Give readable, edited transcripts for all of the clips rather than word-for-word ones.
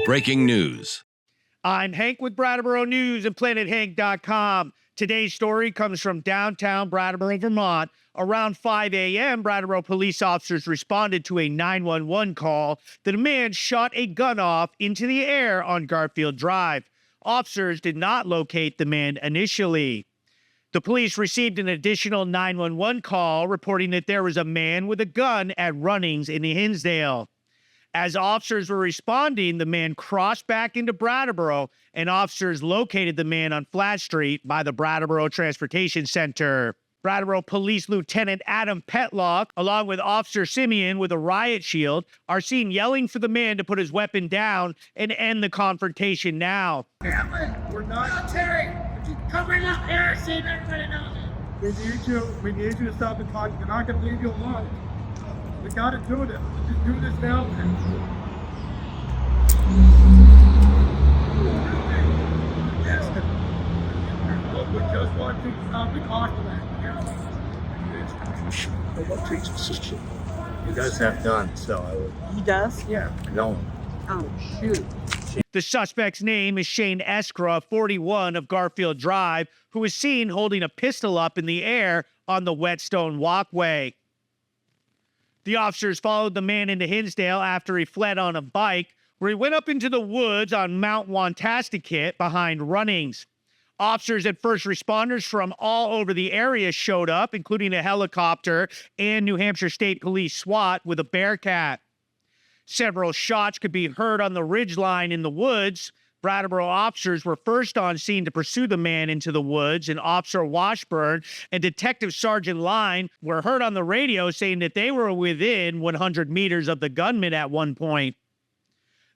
Breaking news. I'm Hank with Brattleboro News and PlanetHank.com. Today's story comes from downtown Brattleboro, Vermont. Around 5 a.m., Brattleboro police officers responded to a 911 call that a man shot a gun off into the air on Garfield Drive. Officers did not locate the man initially. The police received an additional 911 call reporting that there was a man with a gun at Runnings in the Hinsdale. As officers were responding, the man crossed back into Brattleboro, and officers located the man on Flat Street by the Brattleboro Transportation Center. Brattleboro Police Lieutenant Adam Petlock, along with Officer Simeon with a riot shield, are seen yelling for the man to put his weapon down and end the confrontation now. We're not Terry. Just covering up here, see everybody knows it. We need you to stop the talk. We're not going to leave you alone. We got to do this. Just do this now. We just want to stop the talk. He does have guns, so He does? Yeah. no. Oh, shoot. The suspect's name is Shane Eskra, 41, of Garfield Drive, who was seen holding a pistol up in the air on the Whetstone Walkway. The officers followed the man into Hinsdale after he fled on a bike, where he went up into the woods on Mount Wantasticate behind Runnings. Officers and first responders from all over the area showed up, including a helicopter and New Hampshire State Police SWAT with a Bearcat. Several shots could be heard on the ridgeline in the woods. Brattleboro officers were first on scene to pursue the man into the woods, and Officer Washburn and Detective Sergeant Line were heard on the radio saying that they were within 100 meters of the gunman at one point.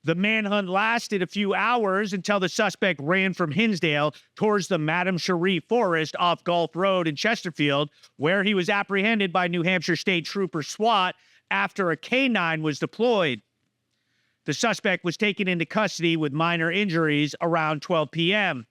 The manhunt lasted a few hours until the suspect ran from Hinsdale towards the Madame Cherie Forest off Gulf Road in Chesterfield, where he was apprehended by New Hampshire State Trooper SWAT after a K-9 was deployed. The suspect was taken into custody with minor injuries around 12 p.m.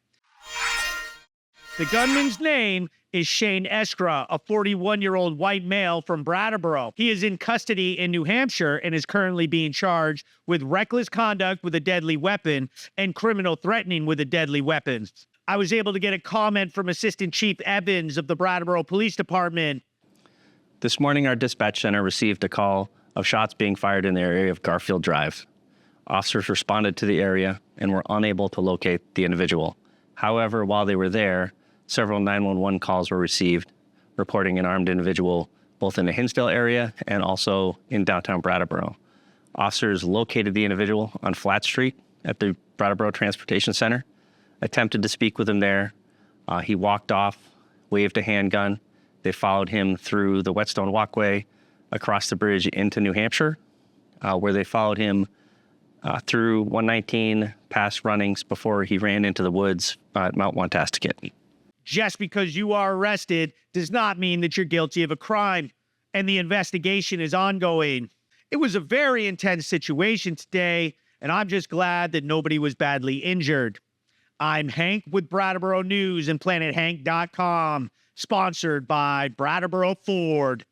The gunman's name is Shane Eskra, a 41-year-old white male from Brattleboro. He is in custody in New Hampshire and is currently being charged with reckless conduct with a deadly weapon and criminal threatening with a deadly weapon. I was able to get a comment from Assistant Chief Evans of the Brattleboro Police Department. This morning, our dispatch center received a call of shots being fired in the area of Garfield Drive. Officers responded to the area and were unable to locate the individual. However, while they were there, several 911 calls were received reporting an armed individual both in the Hinsdale area and also in downtown Brattleboro. Officers located the individual on Flat Street at the Brattleboro Transportation Center, attempted to speak with him there. He walked off, waved a handgun. They followed him through the Whetstone Walkway across the bridge into New Hampshire, where they followed him through 119 past Runnings before he ran into the woods at Mount Wantasticate. Just because you are arrested does not mean that you're guilty of a crime, and the investigation is ongoing. It was a very intense situation today, and I'm just glad that nobody was badly injured. I'm Hank with Brattleboro News and PlanetHank.com, sponsored by Brattleboro Ford.